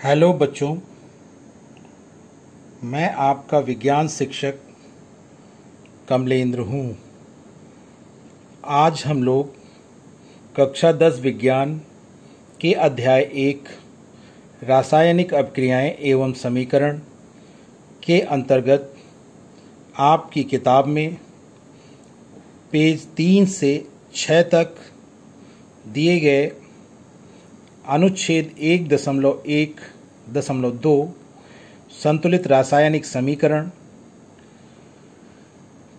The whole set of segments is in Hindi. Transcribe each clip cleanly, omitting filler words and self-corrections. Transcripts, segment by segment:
हेलो बच्चों, मैं आपका विज्ञान शिक्षक कमलेंद्र हूँ। आज हम लोग कक्षा 10 विज्ञान के अध्याय 1 रासायनिक अभिक्रियाएं एवं समीकरण के अंतर्गत आपकी किताब में पेज 3 से 6 तक दिए गए अनुच्छेद 1.1.2 संतुलित रासायनिक समीकरण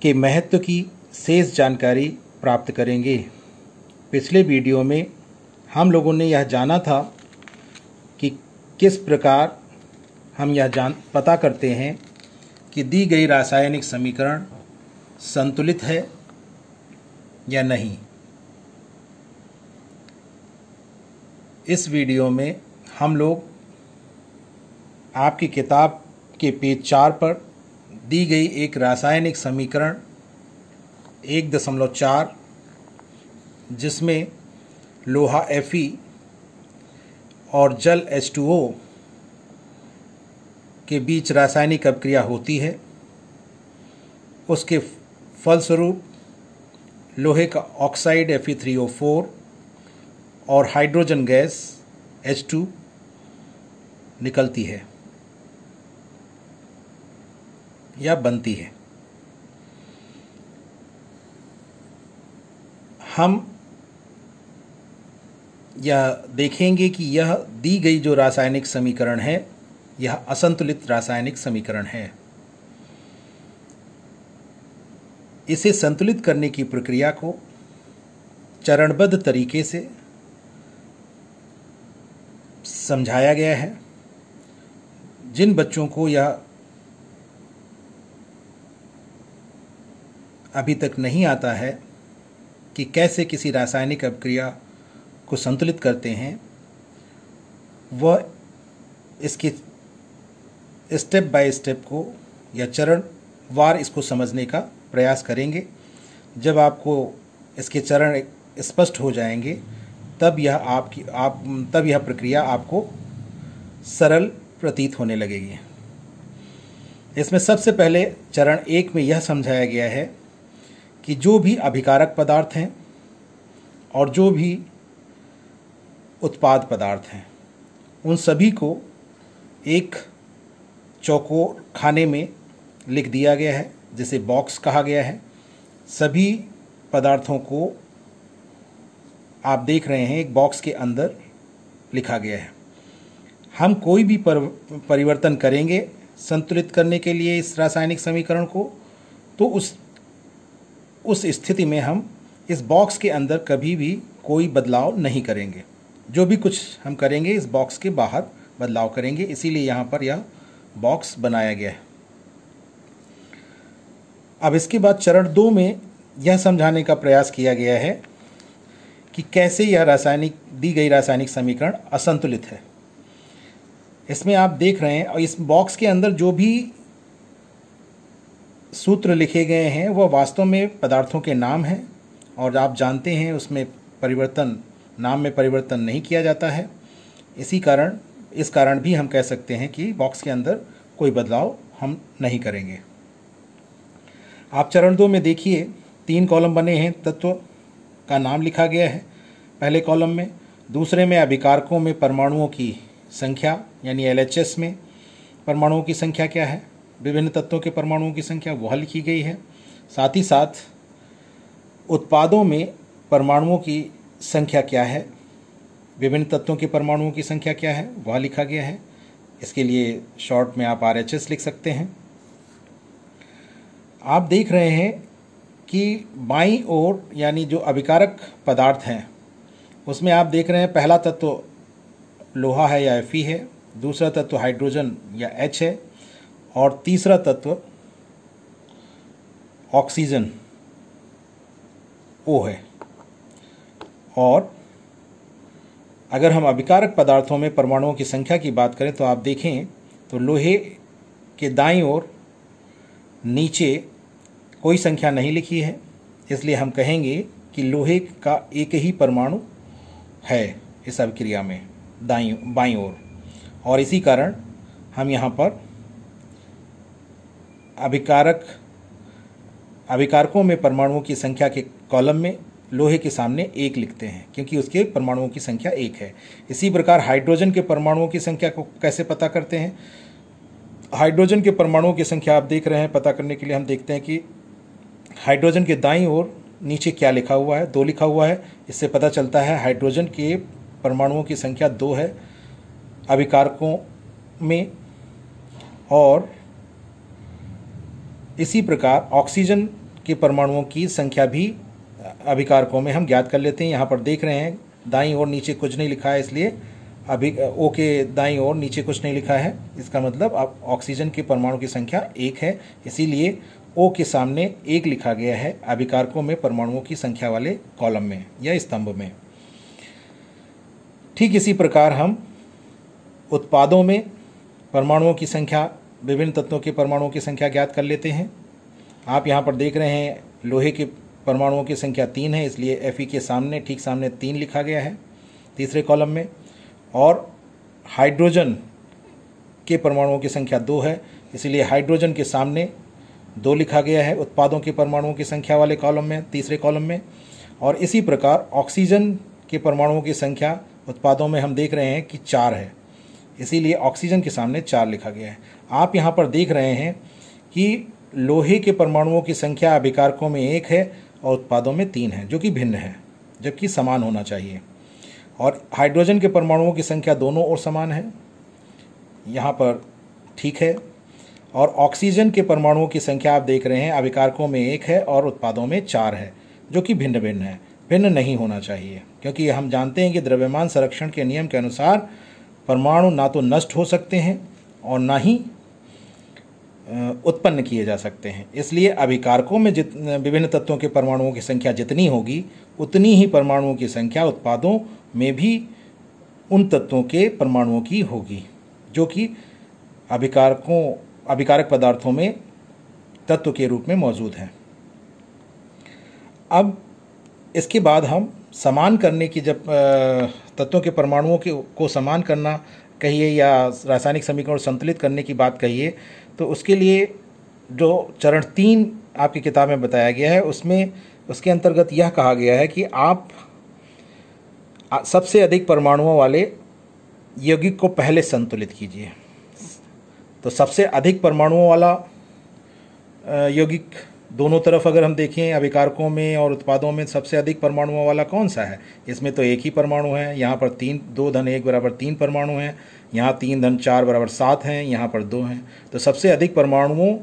के महत्व की शेष जानकारी प्राप्त करेंगे। पिछले वीडियो में हम लोगों ने यह जाना था कि किस प्रकार हम यह पता करते हैं कि दी गई रासायनिक समीकरण संतुलित है या नहीं। इस वीडियो में हम लोग आपकी किताब के पेज 4 पर दी गई एक रासायनिक समीकरण 1.4 जिसमें लोहा Fe और जल H2O के बीच रासायनिक अभिक्रिया होती है, उसके फलस्वरूप लोहे का ऑक्साइड Fe3O4 और हाइड्रोजन गैस H2 निकलती है या बनती है। हम यह देखेंगे कि यह दी गई जो रासायनिक समीकरण है यह असंतुलित रासायनिक समीकरण है। इसे संतुलित करने की प्रक्रिया को चरणबद्ध तरीके से समझाया गया है। जिन बच्चों को यह अभी तक नहीं आता है कि कैसे किसी रासायनिक अभिक्रिया को संतुलित करते हैं, वह इसके स्टेप बाय स्टेप को या चरणवार इसको समझने का प्रयास करेंगे। जब आपको इसके चरण स्पष्ट हो जाएंगे तब यह प्रक्रिया आपको सरल प्रतीत होने लगेगी। इसमें सबसे पहले चरण 1 में यह समझाया गया है कि जो भी अभिकारक पदार्थ हैं और जो भी उत्पाद पदार्थ हैं उन सभी को एक चौकोर खाने में लिख दिया गया है, जिसे बॉक्स कहा गया है। सभी पदार्थों को आप देख रहे हैं एक बॉक्स के अंदर लिखा गया है। हम कोई भी परिवर्तन करेंगे संतुलित करने के लिए इस रासायनिक समीकरण को, तो उस स्थिति में हम इस बॉक्स के अंदर कभी भी कोई बदलाव नहीं करेंगे। जो भी कुछ हम करेंगे इस बॉक्स के बाहर बदलाव करेंगे, इसीलिए यहाँ पर यह बॉक्स बनाया गया है। अब इसके बाद चरण 2 में यह समझाने का प्रयास किया गया है कि कैसे यह दी गई रासायनिक समीकरण असंतुलित है। इसमें आप देख रहे हैं और इस बॉक्स के अंदर जो भी सूत्र लिखे गए हैं वह वास्तव में पदार्थों के नाम हैं, और आप जानते हैं उसमें नाम में परिवर्तन नहीं किया जाता है। इस कारण भी हम कह सकते हैं कि बॉक्स के अंदर कोई बदलाव हम नहीं करेंगे। आप चरण 2 में देखिए 3 कॉलम बने हैं, तत्व का नाम लिखा गया है पहले कॉलम में। दूसरे में अभिकारकों में परमाणुओं की संख्या यानी LHS में परमाणुओं की संख्या क्या है, विभिन्न तत्वों के परमाणुओं की संख्या वह लिखी गई है। साथ ही साथ उत्पादों में परमाणुओं की संख्या क्या है, विभिन्न तत्वों के परमाणुओं की संख्या क्या है वह लिखा गया है। इसके लिए शॉर्ट में आप RHS लिख सकते हैं। आप देख रहे हैं कि बाईं ओर यानी जो अभिकारक पदार्थ हैं उसमें आप देख रहे हैं पहला तत्व लोहा है या Fe है, दूसरा तत्व हाइड्रोजन या H है, और तीसरा तत्व ऑक्सीजन O है। और अगर हम अभिकारक पदार्थों में परमाणुओं की संख्या की बात करें तो आप देखें तो लोहे के दाईं ओर नीचे कोई संख्या नहीं लिखी है, इसलिए हम कहेंगे कि लोहे का एक ही परमाणु है इस अभिक्रिया में बाईं ओर। और इसी कारण हम यहाँ पर अभिकारकों में परमाणुओं की संख्या के कॉलम में लोहे के सामने 1 लिखते हैं, क्योंकि उसके परमाणुओं की संख्या 1 है। इसी प्रकार हाइड्रोजन के परमाणुओं की संख्या को कैसे पता करते हैं? हाइड्रोजन के परमाणुओं की संख्या आप देख रहे हैं, पता करने के लिए हम देखते हैं कि हाइड्रोजन के दाईं ओर नीचे क्या लिखा हुआ है, 2 लिखा हुआ है। इससे पता चलता है हाइड्रोजन के परमाणुओं की संख्या 2 है अभिकारकों में। और इसी प्रकार ऑक्सीजन के परमाणुओं की संख्या भी अभिकारकों में हम ज्ञात कर लेते हैं। यहाँ पर देख रहे हैं दाईं ओर नीचे कुछ नहीं लिखा है, इसलिए ओ के दाईं ओर नीचे कुछ नहीं लिखा है। इसका मतलब अब ऑक्सीजन के परमाणु की संख्या 1 है, इसीलिए ओ के सामने 1 लिखा गया है अभिकारकों में परमाणुओं की संख्या वाले कॉलम में या स्तंभ में। ठीक इसी प्रकार हम उत्पादों में परमाणुओं की संख्या, विभिन्न तत्वों के परमाणुओं की संख्या ज्ञात कर लेते हैं। आप यहाँ पर देख रहे हैं लोहे के परमाणुओं की संख्या 3 है, इसलिए Fe के सामने ठीक सामने 3 लिखा गया है तीसरे कॉलम में। और हाइड्रोजन के परमाणुओं की संख्या 2 है, इसलिए हाइड्रोजन के सामने 2 लिखा गया है उत्पादों के परमाणुओं की संख्या वाले कॉलम में, तीसरे कॉलम में। और इसी प्रकार ऑक्सीजन के परमाणुओं की संख्या उत्पादों में हम देख रहे हैं कि 4 है, इसीलिए ऑक्सीजन के सामने 4 लिखा गया है। आप यहाँ पर देख रहे हैं कि लोहे के परमाणुओं की संख्या अभिकारकों में 1 है और उत्पादों में 3 है, जो कि भिन्न है, जबकि समान होना चाहिए। और हाइड्रोजन के परमाणुओं की संख्या दोनों ओर समान है, यहाँ पर ठीक है। और ऑक्सीजन के परमाणुओं की संख्या आप देख रहे हैं अभिकारकों में 1 है और उत्पादों में 4 है, जो कि भिन्न भिन्न है। भिन्न नहीं होना चाहिए, क्योंकि हम जानते हैं कि द्रव्यमान संरक्षण के नियम के अनुसार परमाणु ना तो नष्ट हो सकते हैं और ना ही उत्पन्न किए जा सकते हैं। इसलिए अभिकारकों में विभिन्न तत्वों के परमाणुओं की संख्या जितनी होगी, उतनी ही परमाणुओं की संख्या उत्पादों में भी उन तत्वों के परमाणुओं की होगी जो कि अभिकारक पदार्थों में तत्व के रूप में मौजूद हैं। अब इसके बाद हम समान करने की, जब तत्वों के परमाणुओं को समान करना कहिए या रासायनिक समीकरण संतुलित करने की बात कहिए, तो उसके लिए जो चरण 3 आपकी किताब में बताया गया है, उसमें उसके अंतर्गत यह कहा गया है कि आप सबसे अधिक परमाणुओं वाले यौगिक को पहले संतुलित कीजिए। तो सबसे अधिक परमाणुओं वाला यौगिक दोनों तरफ अगर हम देखें, अभिकारकों में और उत्पादों में सबसे अधिक परमाणुओं वाला कौन सा है? इसमें तो एक ही परमाणु है। यहाँ पर 2 × 1 = 3 परमाणु हैं, यहाँ 3 × 4 = 7 हैं, यहाँ पर 2 हैं। तो सबसे अधिक परमाणुओं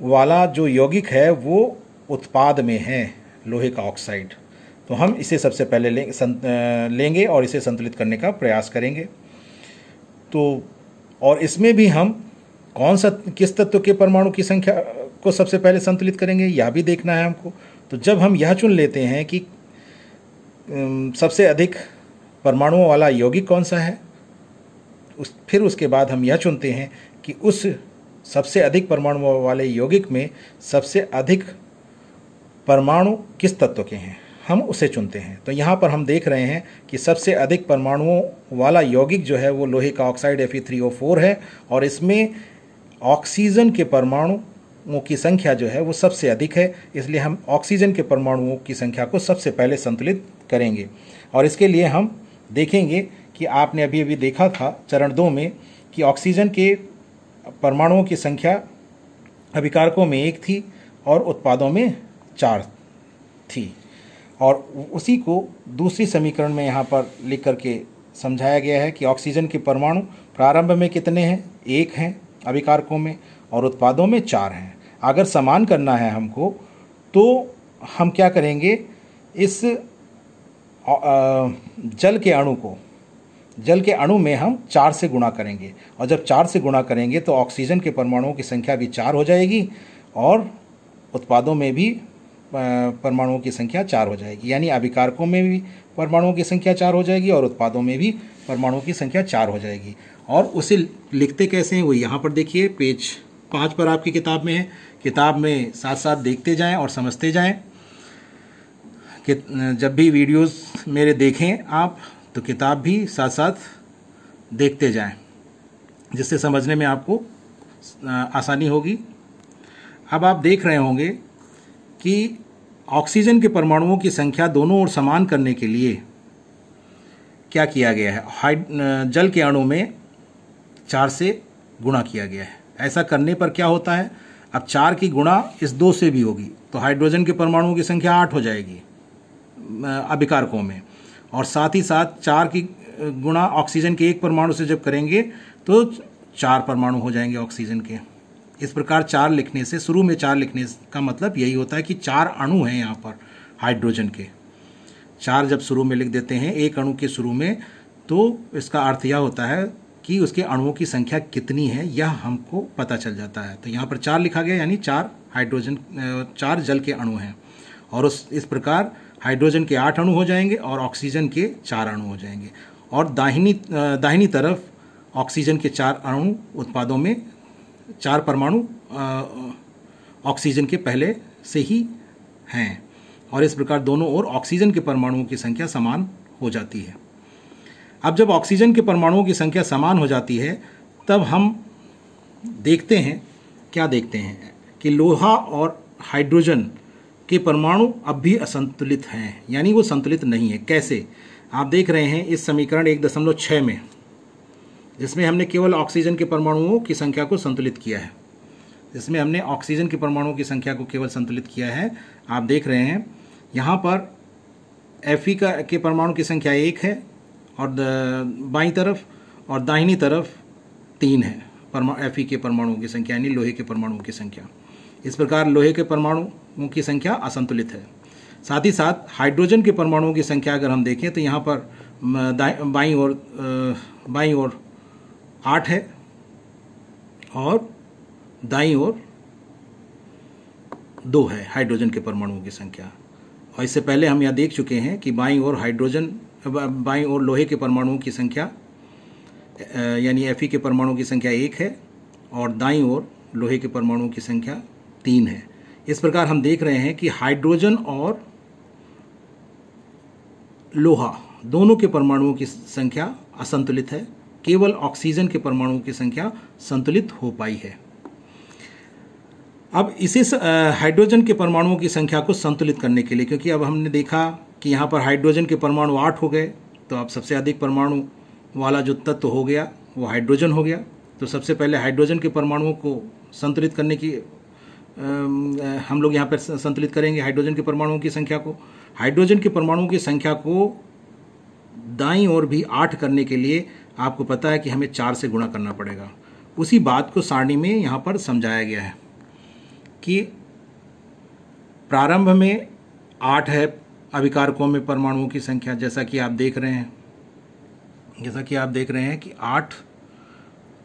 वाला जो यौगिक है वो उत्पाद में है, लोहे का ऑक्साइड। तो हम इसे सबसे पहले लेंगे और इसे संतुलित करने का प्रयास करेंगे। तो और इसमें भी हम किस तत्व के परमाणु की संख्या को सबसे पहले संतुलित करेंगे, यह भी देखना है हमको। तो जब हम यह चुन लेते हैं कि सबसे अधिक परमाणुओं वाला यौगिक कौन सा है, फिर उसके बाद हम यह चुनते हैं कि उस सबसे अधिक परमाणुओं वाले यौगिक में सबसे अधिक परमाणु किस तत्व के हैं, हम उसे चुनते हैं। तो यहाँ पर हम देख रहे हैं कि सबसे अधिक परमाणुओं वाला यौगिक जो है वो लोहे का ऑक्साइड Fe3O4 है, और इसमें ऑक्सीजन के परमाणुओं की संख्या जो है वो सबसे अधिक है। इसलिए हम ऑक्सीजन के परमाणुओं की संख्या को सबसे पहले संतुलित करेंगे। और इसके लिए हम देखेंगे कि आपने अभी अभी देखा था चरण 2 में कि ऑक्सीजन के परमाणुओं की संख्या अभिकारकों में 1 थी और उत्पादों में 4 थी। और उसी को दूसरी समीकरण में यहाँ पर लिख करके समझाया गया है कि ऑक्सीजन के परमाणु प्रारंभ में कितने हैं, 1 हैं अभिकारकों में, और उत्पादों में 4 हैं। अगर समान करना है हमको तो हम क्या करेंगे, इस जल के अणु में हम 4 से गुणा करेंगे, और जब 4 से गुणा करेंगे तो ऑक्सीजन के परमाणुओं की संख्या भी 4 हो जाएगी और उत्पादों में भी परमाणुओं की संख्या 4 हो जाएगी। यानी अभिकारकों में भी परमाणुओं की संख्या 4 हो जाएगी और उत्पादों में भी परमाणुओं की संख्या 4 हो जाएगी। और उसे लिखते कैसे हैं वो यहाँ पर देखिए, पेज 5 पर आपकी किताब में है। किताब में साथ साथ देखते जाएं और समझते जाएं। कि जब भी वीडियोस मेरे देखें आप, तो किताब भी साथ साथ देखते जाएं। जिससे समझने में आपको आसानी होगी। अब आप देख रहे होंगे कि ऑक्सीजन के परमाणुओं की संख्या दोनों ओर समान करने के लिए क्या किया गया है, जल के अणु में 4 से गुणा किया गया है। ऐसा करने पर क्या होता है, अब 4 की गुणा इस 2 से भी होगी तो हाइड्रोजन के परमाणुओं की संख्या 8 हो जाएगी अभिकारकों में, और साथ ही साथ 4 की गुणा ऑक्सीजन के एक परमाणु से जब करेंगे तो 4 परमाणु हो जाएंगे ऑक्सीजन के। इस प्रकार 4 लिखने से, शुरू में 4 लिखने का मतलब यही होता है कि 4 अणु हैं यहाँ पर हाइड्रोजन के। 4 जब शुरू में लिख देते हैं एक अणु के शुरू में, तो इसका अर्थ यह होता है कि उसके अणुओं की संख्या कितनी है यह हमको पता चल जाता है। तो यहाँ पर 4 लिखा गया, यानी 4 जल के अणु हैं, और इस प्रकार हाइड्रोजन के 8 अणु हो जाएंगे और ऑक्सीजन के 4 अणु हो जाएंगे। और दाहिनी तरफ ऑक्सीजन के 4 अणु उत्पादों में 4 परमाणु ऑक्सीजन के पहले से ही हैं, और इस प्रकार दोनों ओर ऑक्सीजन के परमाणुओं की संख्या समान हो जाती है। अब जब ऑक्सीजन के परमाणुओं की संख्या समान हो जाती है तब हम देखते हैं, क्या देखते हैं कि लोहा और हाइड्रोजन के परमाणु अब भी असंतुलित हैं, यानी वो संतुलित नहीं है। कैसे, आप देख रहे हैं इस समीकरण 1.6 में, जिसमें हमने केवल ऑक्सीजन के परमाणुओं की संख्या को संतुलित किया है, जिसमें हमने ऑक्सीजन के परमाणुओं की संख्या को केवल संतुलित किया है। आप देख रहे हैं यहाँ पर Fe के परमाणु की संख्या 1 है और बाईं तरफ, और दाहिनी तरफ 3 है Fe के परमाणुओं की संख्या, यानी लोहे के परमाणुओं की संख्या। इस प्रकार लोहे के परमाणुओं की संख्या असंतुलित है। साथ ही साथ हाइड्रोजन के परमाणुओं की संख्या अगर हम देखें तो यहाँ पर बाईं ओर 8 है और दाईं ओर 2 है हाइड्रोजन के परमाणुओं की संख्या। और इससे पहले हम यह देख चुके हैं कि बाईं ओर लोहे के परमाणुओं की संख्या यानी Fe के परमाणुओं की संख्या 1 है और दाईं ओर लोहे के परमाणुओं की संख्या 3 है। इस प्रकार हम देख रहे हैं कि हाइड्रोजन और लोहा दोनों के परमाणुओं की संख्या असंतुलित है, केवल ऑक्सीजन के परमाणुओं की संख्या संतुलित हो पाई है। अब इसे हाइड्रोजन के परमाणुओं की संख्या को संतुलित करने के लिए, क्योंकि अब हमने देखा कि यहाँ पर हाइड्रोजन के परमाणु 8 हो गए, तो अब सबसे अधिक परमाणु वाला जो तत्व हो गया वो हाइड्रोजन हो गया। तो सबसे पहले हाइड्रोजन के परमाणुओं को संतुलित करने की हम लोग यहाँ पर संतुलित करेंगे हाइड्रोजन के परमाणुओं की संख्या को। हाइड्रोजन के परमाणुओं की संख्या को दाईं ओर भी 8 करने के लिए आपको पता है कि हमें 4 से गुणा करना पड़ेगा। उसी बात को सारणी में यहाँ पर समझाया गया है कि प्रारंभ में 8 है अभिकारकों में परमाणुओं की संख्या, जैसा कि आप देख रहे हैं कि 8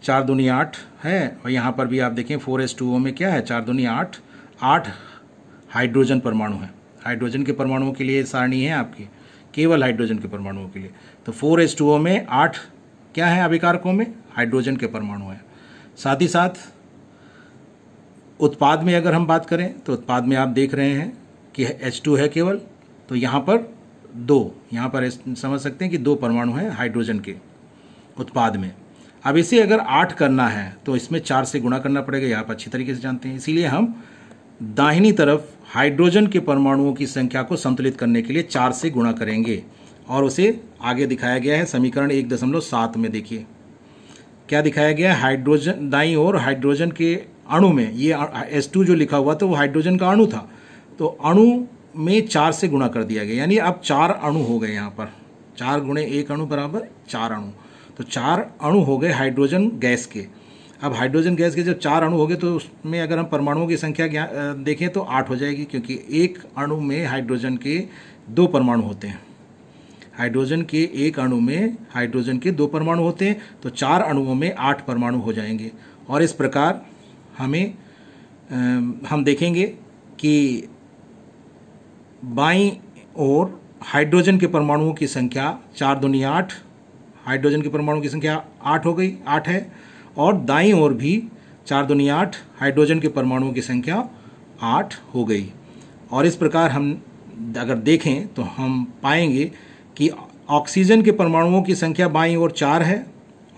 4 दूनी 8 है, और यहाँ पर भी आप देखें 4s2o में क्या है, 4 दूनी 8 हाइड्रोजन परमाणु है। हाइड्रोजन के परमाणुओं के लिए सारणी है आपकी, केवल हाइड्रोजन के परमाणुओं के लिए। तो 4s2o में 8 क्या है अभिकारकों में, हाइड्रोजन के परमाणु हैं। साथ ही साथ उत्पाद में अगर हम बात करें तो उत्पाद में आप देख रहे हैं कि H2 है केवल, तो यहाँ पर 2, यहाँ पर समझ सकते हैं कि 2 परमाणु हैं हाइड्रोजन के उत्पाद में। अब इसे अगर 8 करना है तो इसमें 4 से गुणा करना पड़ेगा, यहाँ पर अच्छी तरीके से जानते हैं। इसीलिए हम दाहिनी तरफ हाइड्रोजन के परमाणुओं की संख्या को संतुलित करने के लिए 4 से गुणा करेंगे, और उसे आगे दिखाया गया है समीकरण 1.7 में। देखिए क्या दिखाया गया है, हाइड्रोजन दाईं ओर हाइड्रोजन के अणु में, ये H2 जो लिखा हुआ था वो हाइड्रोजन का अणु था, तो अणु में 4 से गुणा कर दिया गया, यानी अब 4 अणु हो गए। यहाँ पर 4 गुणे 1 अणु बराबर 4 अणु, तो 4 अणु हो गए हाइड्रोजन गैस के। अब हाइड्रोजन गैस के जब 4 अणु हो गए तो उसमें अगर हम परमाणुओं की संख्या देखें तो 8 हो जाएगी, क्योंकि एक अणु में हाइड्रोजन के 2 परमाणु होते हैं। हाइड्रोजन के एक अणु में हाइड्रोजन के 2 परमाणु होते हैं, तो 4 अणुओं में 8 परमाणु हो जाएंगे। और इस प्रकार हम देखेंगे कि बाईं ओर हाइड्रोजन के परमाणुओं की संख्या 4 दूनी 8, हाइड्रोजन के परमाणु की संख्या 8 हो गई, 8 है, और दाईं ओर भी 4 दूनी 8, हाइड्रोजन के परमाणुओं की संख्या 8 हो गई। और इस प्रकार हम अगर देखें तो हम पाएंगे कि ऑक्सीजन के परमाणुओं की संख्या बाईं ओर 4 है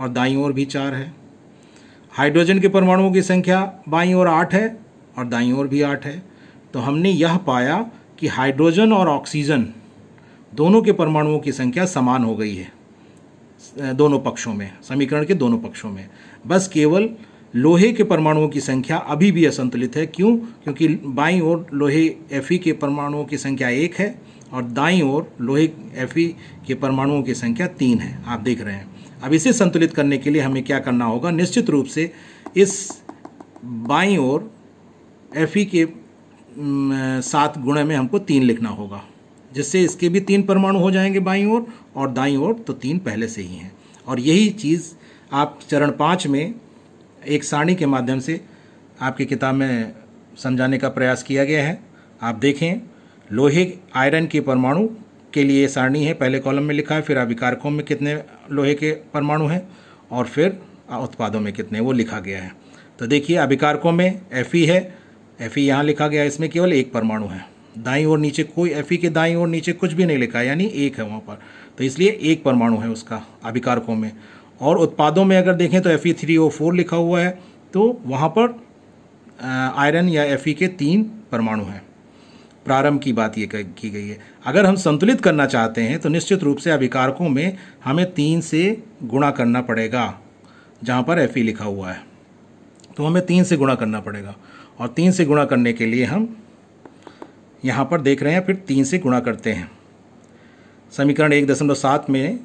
और दाईं ओर भी 4 है। हाइड्रोजन के परमाणुओं की संख्या बाईं ओर 8 है और दाईं ओर भी 8 है। तो हमने यह पाया कि हाइड्रोजन और ऑक्सीजन दोनों के परमाणुओं की संख्या समान हो गई है दोनों पक्षों में, समीकरण के दोनों पक्षों में। बस केवल लोहे के परमाणुओं की संख्या अभी भी असंतुलित है। क्यों? क्योंकि बाईं ओर लोहे Fe के परमाणुओं की संख्या 1 है और दाईं ओर लोहे Fe के परमाणुओं की संख्या 3 है, आप देख रहे हैं। अब इसे संतुलित करने के लिए हमें क्या करना होगा? निश्चित रूप से इस बाईं ओर Fe के 7 गुणे में हमको 3 लिखना होगा, जिससे इसके भी 3 परमाणु हो जाएंगे बाईं ओर, और दाईं ओर तो 3 पहले से ही हैं। और यही चीज़ आप चरण 5 में एक सारणी के माध्यम से आपकी किताब में समझाने का प्रयास किया गया है। आप देखें, लोहे आयरन के परमाणु के लिए सारणी है, पहले कॉलम में लिखा है, फिर अभिकारकों में कितने लोहे के परमाणु हैं और फिर उत्पादों में कितने, वो लिखा गया है। तो देखिए, अभिकारकों में Fe है, Fe यहाँ लिखा गया है, इसमें केवल 1 परमाणु है। दाईं ओर नीचे कोई Fe के दाईं ओर नीचे कुछ भी नहीं लिखा है, यानी 1 है वहाँ पर, तो इसलिए 1 परमाणु है उसका अभिकारकों में। और उत्पादों में अगर देखें तो Fe3O4 लिखा हुआ है, तो वहाँ पर आयरन या Fe के 3 परमाणु हैं। प्रारंभ की बात ये की गई है। अगर हम संतुलित करना चाहते हैं तो निश्चित रूप से अभिकारकों में हमें 3 से गुणा करना पड़ेगा, जहाँ पर Fe लिखा हुआ है, तो हमें 3 से गुणा करना पड़ेगा। और 3 से गुणा करने के लिए हम यहाँ पर देख रहे हैं, फिर 3 से गुणा करते हैं। समीकरण 1.7 में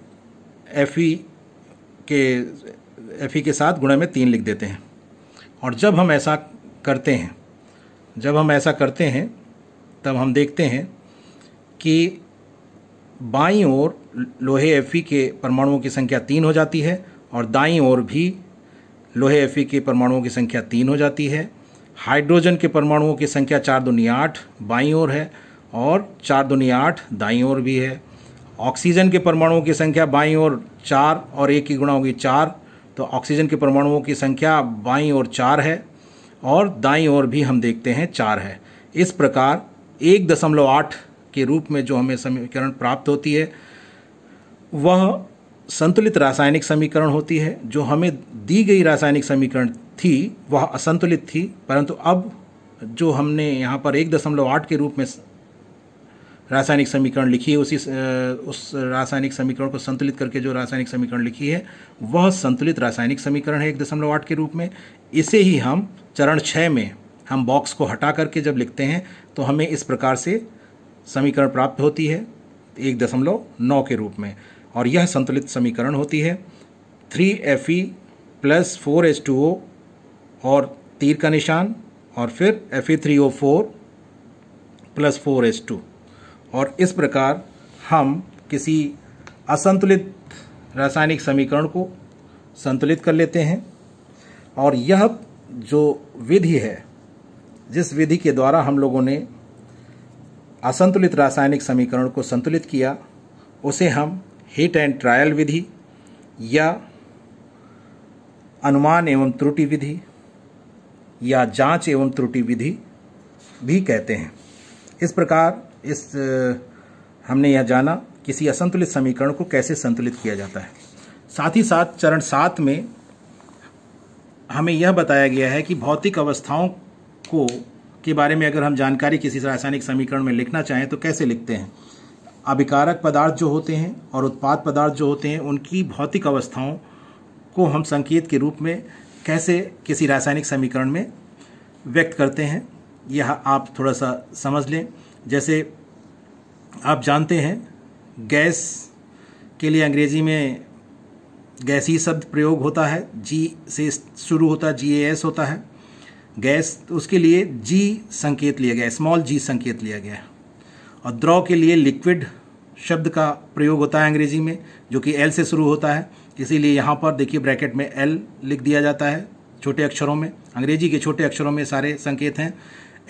Fe के साथ गुणा में 3 लिख देते हैं। और जब हम ऐसा करते हैं तब हम देखते हैं कि बाईं ओर लोहे Fe के परमाणुओं की संख्या 3 हो जाती है और दाईं ओर भी लोहे Fe के परमाणुओं की संख्या 3 हो जाती है। हाइड्रोजन के परमाणुओं की संख्या 4 दूनी 8 बाईं ओर है और 4 दूनी 8 दाईं ओर भी है। ऑक्सीजन के परमाणुओं की संख्या बाईं ओर 4 और 1 की गुणा होगी 4, तो ऑक्सीजन के परमाणुओं की संख्या बाईं ओर 4 है और दाईं ओर भी हम देखते हैं 4 है। इस प्रकार 1.8 के रूप में जो हमें समीकरण प्राप्त होती है वह संतुलित रासायनिक समीकरण होती है। जो हमें दी गई रासायनिक समीकरण थी वह असंतुलित थी, परंतु अब जो हमने यहाँ पर 1.8 के रूप में रासायनिक समीकरण लिखी है, उस रासायनिक समीकरण को संतुलित करके जो रासायनिक समीकरण लिखी है वह संतुलित रासायनिक समीकरण है 1.8 के रूप में। इसे ही हम चरण 6 में हम बॉक्स को हटा करके जब लिखते हैं तो हमें इस प्रकार से समीकरण प्राप्त होती है 1.9 के रूप में, और यह संतुलित समीकरण होती है 3Fe + 4H2O और तीर का निशान, और फिर Fe3O4 + 4H2। और इस प्रकार हम किसी असंतुलित रासायनिक समीकरण को संतुलित कर लेते हैं। और यह जो विधि है, जिस विधि के द्वारा हम लोगों ने असंतुलित रासायनिक समीकरण को संतुलित किया, उसे हम हिट एंड ट्रायल विधि या अनुमान एवं त्रुटि विधि या जांच एवं त्रुटि विधि भी कहते हैं। इस प्रकार हमने यह जाना किसी असंतुलित समीकरण को कैसे संतुलित किया जाता है। साथ ही साथ चरण 7 में हमें यह बताया गया है कि भौतिक अवस्थाओं के बारे में अगर हम जानकारी किसी रासायनिक समीकरण में लिखना चाहें तो कैसे लिखते हैं। अभिकारक पदार्थ जो होते हैं और उत्पाद पदार्थ जो होते हैं, उनकी भौतिक अवस्थाओं को हम संकेत के रूप में कैसे किसी रासायनिक समीकरण में व्यक्त करते हैं, यह आप थोड़ा सा समझ लें। जैसे आप जानते हैं, गैस के लिए अंग्रेजी में गैसीय शब्द प्रयोग होता है, G से शुरू होता है, GAS होता है गैस, तो उसके लिए G संकेत लिया गया है, स्मॉल g संकेत लिया गया है। और द्रव के लिए लिक्विड शब्द का प्रयोग होता है अंग्रेजी में, जो कि L से शुरू होता है, इसीलिए यहाँ पर देखिए ब्रैकेट में L लिख दिया जाता है छोटे अक्षरों में। अंग्रेजी के छोटे अक्षरों में सारे संकेत हैं।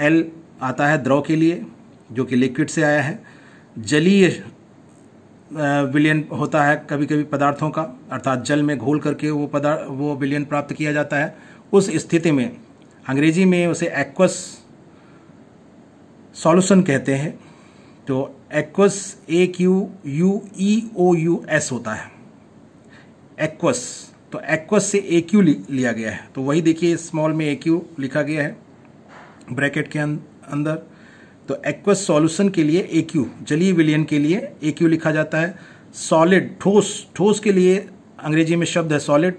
L आता है द्रव के लिए, जो कि लिक्विड से आया है। जलीय विलयन होता है कभी कभी पदार्थों का, अर्थात जल में घोल करके वो विलयन प्राप्त किया जाता है। उस स्थिति में अंग्रेजी में उसे एक्वस सॉल्यूशन कहते हैं। तो एक्वस AQUEOUS होता है, एक्वस। तो एक्वस से AQ लिया गया है, तो वही देखिए स्मॉल में AQ लिखा गया है ब्रैकेट के अंदर। तो एक्वस सॉल्यूशन के लिए AQ, जलीय विलयन के लिए AQ लिखा जाता है। सॉलिड ठोस के लिए अंग्रेजी में शब्द है सॉलिड,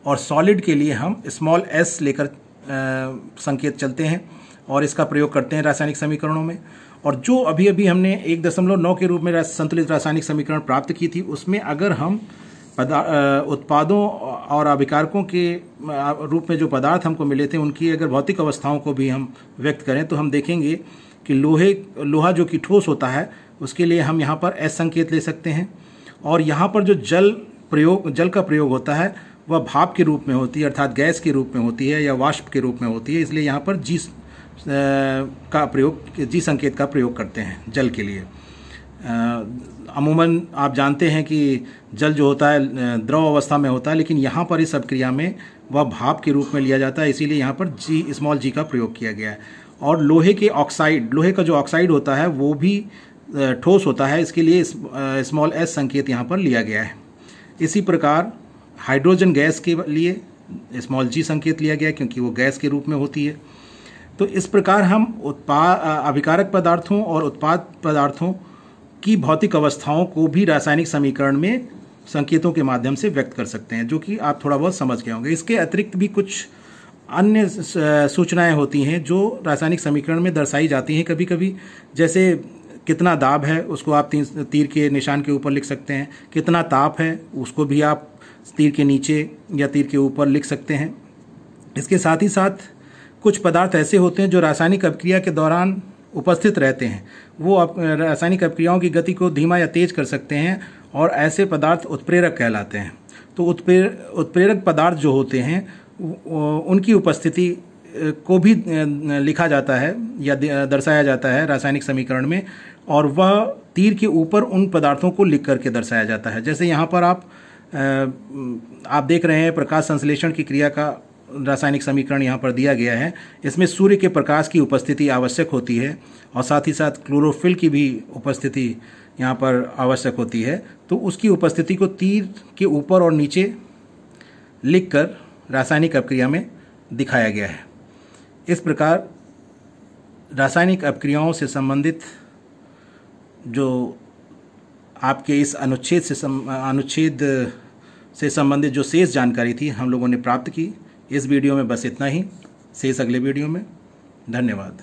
और सॉलिड के लिए हम स्मॉल s लेकर संकेत चलते हैं और इसका प्रयोग करते हैं रासायनिक समीकरणों में। और जो अभी अभी हमने 1.9 के रूप में संतुलित रासायनिक समीकरण प्राप्त की थी, उसमें अगर हम उत्पादों और अभिकारकों के रूप में जो पदार्थ हमको मिले थे उनकी अगर भौतिक अवस्थाओं को भी हम व्यक्त करें तो हम देखेंगे कि लोहा जो कि ठोस होता है उसके लिए हम यहाँ पर S संकेत ले सकते हैं। और यहाँ पर जो जल का प्रयोग होता है वह भाप के रूप में होती है, अर्थात गैस के रूप में होती है या वाष्प के रूप में होती है, इसलिए यहाँ पर जी संकेत का प्रयोग करते हैं जल के लिए। अमूमन आप जानते हैं कि जल जो होता है द्रव अवस्था में होता है, लेकिन यहाँ पर इस अभिक्रिया में वह भाप के रूप में लिया जाता है, इसीलिए यहाँ पर स्मॉल g का प्रयोग किया गया है। और लोहे का जो ऑक्साइड होता है वो भी ठोस होता है, इसके लिए स्मॉल s संकेत यहाँ पर लिया गया है। इसी प्रकार हाइड्रोजन गैस के लिए स्मॉल g संकेत लिया गया है क्योंकि वो गैस के रूप में होती है। तो इस प्रकार हम अभिकारक पदार्थों और उत्पाद पदार्थों की भौतिक अवस्थाओं को भी रासायनिक समीकरण में संकेतों के माध्यम से व्यक्त कर सकते हैं, जो कि आप थोड़ा बहुत समझ गए होंगे। इसके अतिरिक्त भी कुछ अन्य सूचनाएं होती हैं जो रासायनिक समीकरण में दर्शाई जाती हैं कभी कभी, जैसे कितना दाब है उसको आप तीर के निशान के ऊपर लिख सकते हैं, कितना ताप है उसको भी आप तीर के नीचे या तीर के ऊपर लिख सकते हैं। इसके साथ ही साथ कुछ पदार्थ ऐसे होते हैं जो रासायनिक अभिक्रिया के दौरान उपस्थित रहते हैं, वो रासायनिक अभिक्रियाओं की गति को धीमा या तेज कर सकते हैं और ऐसे पदार्थ उत्प्रेरक कहलाते हैं। तो उत्प्रेरक पदार्थ जो होते हैं उनकी उपस्थिति को भी लिखा जाता है या दर्शाया जाता है रासायनिक समीकरण में, और वह तीर के ऊपर उन पदार्थों को लिख करके दर्शाया जाता है। जैसे यहाँ पर आप देख रहे हैं प्रकाश संश्लेषण की क्रिया का रासायनिक समीकरण यहाँ पर दिया गया है। इसमें सूर्य के प्रकाश की उपस्थिति आवश्यक होती है और साथ ही साथ क्लोरोफिल की भी उपस्थिति यहाँ पर आवश्यक होती है। तो उसकी उपस्थिति को तीर के ऊपर और नीचे लिखकर रासायनिक अभिक्रिया में दिखाया गया है। इस प्रकार रासायनिक अभिक्रियाओं से संबंधित जो आपके इस अनुच्छेद से संबंधित जो शेष जानकारी थी हम लोगों ने प्राप्त की। इस वीडियो में बस इतना ही, शेष अगले वीडियो में। धन्यवाद।